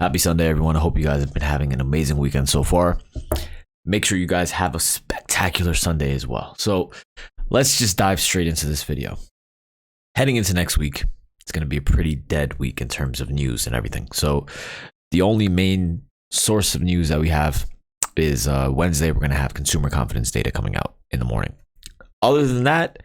Happy Sunday, everyone. I hope you guys have been having an amazing weekend so far. Make sure you guys have a spectacular Sunday as well. So let's just dive straight into this video. Heading into next week, it's going to be a pretty dead week in terms of news and everything. So the only main source of news that we have is Wednesday. We're going to have consumer confidence data coming out in the morning. Other than that,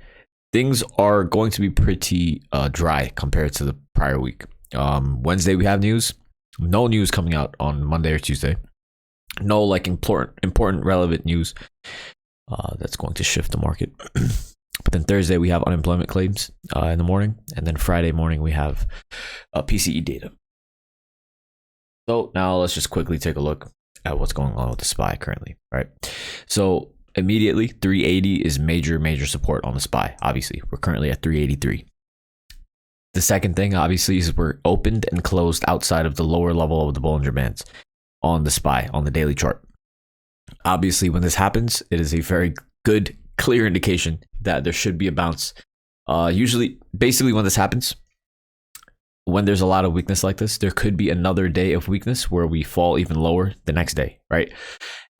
things are going to be pretty dry compared to the prior week. Wednesday, we have news. No news coming out on Monday or Tuesday. No like important relevant news that's going to shift the market. But then Thursday we have unemployment claims in the morning, and then Friday morning we have PCE data. So now let's just quickly take a look at what's going on with the SPY currently. Right. So immediately 380 is major support on the SPY. Obviously, we're currently at 383. The second thing, obviously, is we're opened and closed outside of the lower level of the Bollinger Bands on the SPY, on the daily chart. Obviously, when this happens, it is a very good, clear indication that there should be a bounce. Basically, when this happens, when there's a lot of weakness like this, there could be another day of weakness where we fall even lower the next day, right?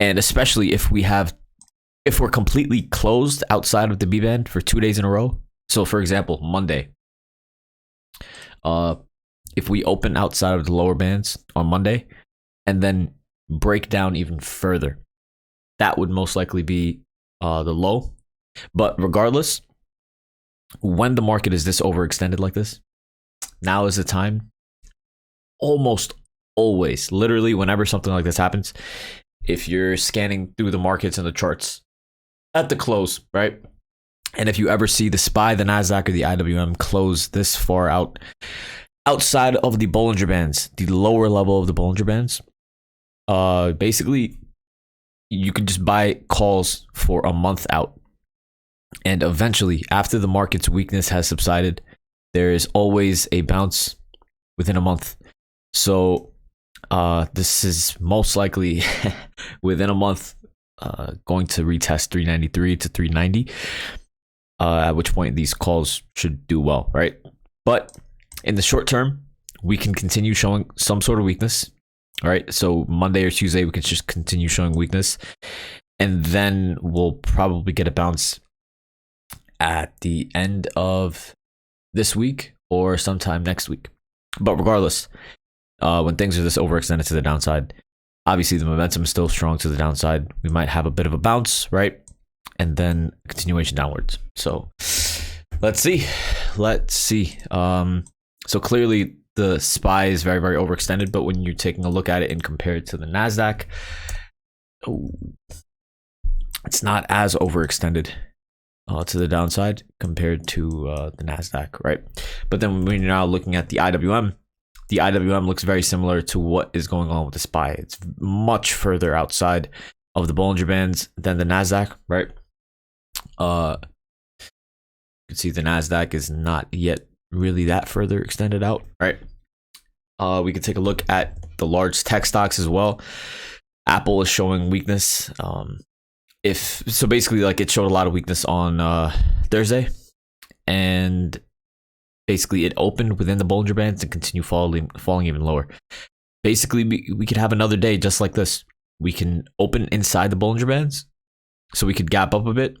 And especially if we're completely closed outside of the B band for 2 days in a row. So, for example, Monday. If we open outside of the lower bands on Monday and then break down even further, that would most likely be the low. But regardless, when the market is this overextended like this, now is the time. Almost always, literally, whenever something like this happens, if you're scanning through the markets and the charts at the close, right? And if you ever see the SPY, the NASDAQ, or the IWM close this far outside of the Bollinger Bands, the lower level of the Bollinger Bands, basically, you can just buy calls for a month out. And eventually, after the market's weakness has subsided, there is always a bounce within a month. So this is most likely within a month going to retest 393 to 390. At which point these calls should do well, right? But in the short term, we can continue showing some sort of weakness, all right? So Monday or Tuesday, we can just continue showing weakness, and then we'll probably get a bounce at the end of this week or sometime next week. But regardless, when things are this overextended to the downside, obviously the momentum is still strong to the downside. We might have a bit of a bounce, right? And then continuation downwards. So let's see. So clearly the SPY is very overextended, but when you're taking a look at it and compare it to the NASDAQ, it's not as overextended to the downside compared to the NASDAQ, right? But then when you're now looking at the IWM looks very similar to what is going on with the SPY. It's much further outside of the Bollinger Bands than the NASDAQ, right? You can see the NASDAQ is not yet really that further extended out, right? We can take a look at the large tech stocks as well. Apple is showing weakness. Basically, like, it showed a lot of weakness on Thursday, and basically it opened within the Bollinger Bands and continue falling even lower. Basically, we could have another day just like this. We can open inside the Bollinger Bands, so we could gap up a bit,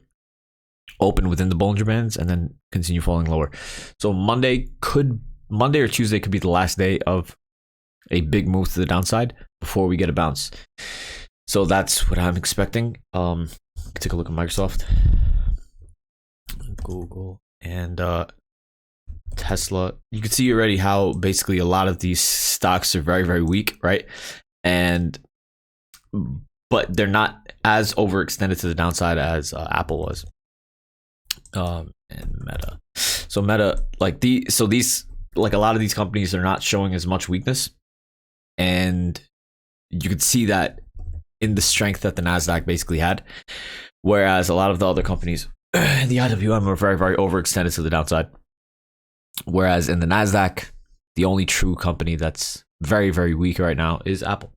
open within the Bollinger Bands, and then continue falling lower. So Monday or Tuesday could be the last day of a big move to the downside before we get a bounce. So that's what I'm expecting. Take a look at Microsoft, Google, and Tesla. You can see already how basically a lot of these stocks are very weak, right? But they're not as overextended to the downside as Apple was. And Meta. So Meta, like a lot of these companies are not showing as much weakness, and you could see that in the strength that the NASDAQ basically had, whereas a lot of the other companies, the IWM, are very overextended to the downside. Whereas in the NASDAQ, the only true company that's very weak right now is Apple.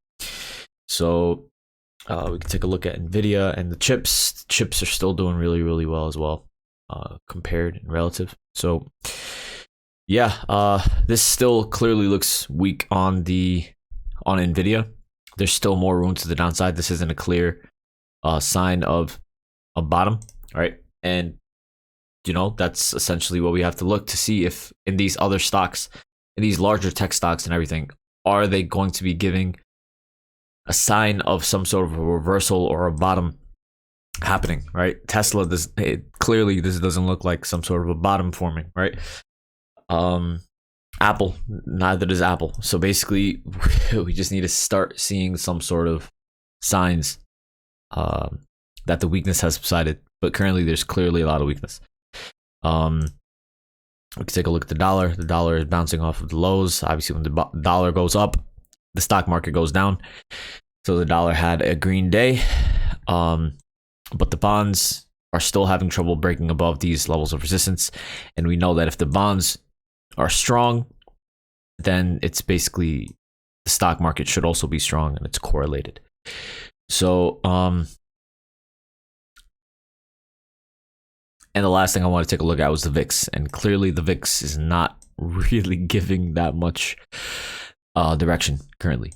So we can take a look at Nvidia and the chips. The chips are still doing really well as well, compared and relative. So yeah, this still clearly looks weak on the on Nvidia, there's still more room to the downside. This isn't a clear sign of a bottom, right? And you know, that's essentially what we have to look to see if in these other stocks, in these larger tech stocks and everything, are they going to be giving a sign of some sort of a reversal or a bottom happening, right? Tesla, clearly this doesn't look like some sort of a bottom forming, right? Apple, neither does Apple. So basically, we just need to start seeing some sort of signs that the weakness has subsided. But currently, there's clearly a lot of weakness. We can take a look at the dollar. The dollar is bouncing off of the lows. Obviously, when the dollar goes up, the stock market goes down. So the dollar had a green day. But the bonds are still having trouble breaking above these levels of resistance. And we know that if the bonds are strong, then it's basically the stock market should also be strong, and it's correlated. So, and the last thing I want to take a look at was the VIX, and clearly the VIX is not really giving that much direction currently.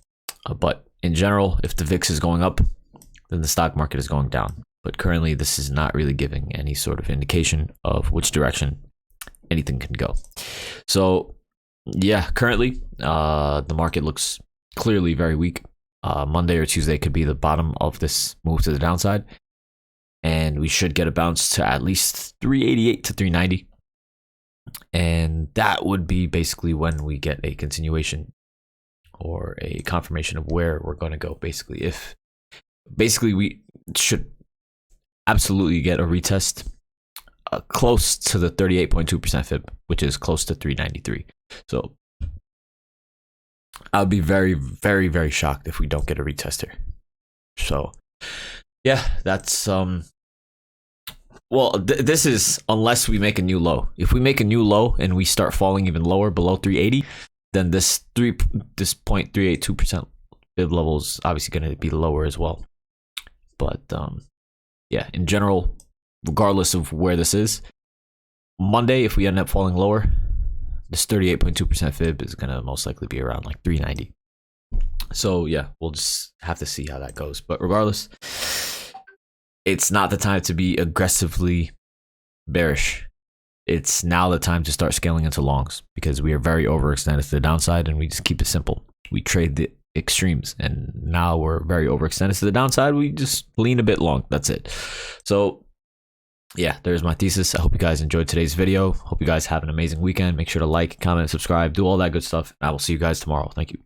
But in general, if the VIX is going up, then the stock market is going down. But currently, this is not really giving any sort of indication of which direction anything can go. So, yeah, currently, the market looks clearly very weak. Monday or Tuesday could be the bottom of this move to the downside. And we should get a bounce to at least 388 to 390. And that would be basically when we get a continuation or a confirmation of where we're going to go. Basically, we should absolutely get a retest close to the 38.2% fib, which is close to 393. So I'll be very, very, very shocked if we don't get a retest here. So yeah, that's this is unless we make a new low. If we make a new low and we start falling even lower below 380, then this 0.382% fib level is obviously going to be lower as well. But yeah, in general, regardless of where this is, Monday, if we end up falling lower, this 38.2% fib is going to most likely be around like 390. So yeah, we'll just have to see how that goes. But regardless, it's not the time to be aggressively bearish. It's now the time to start scaling into longs because we are very overextended to the downside, and we just keep it simple. We trade the extremes, and now we're very overextended to the downside. We just lean a bit long. That's it. So yeah, there's my thesis. I hope you guys enjoyed today's video. Hope you guys have an amazing weekend. Make sure to like, comment, subscribe, do all that good stuff. I will see you guys tomorrow. Thank you.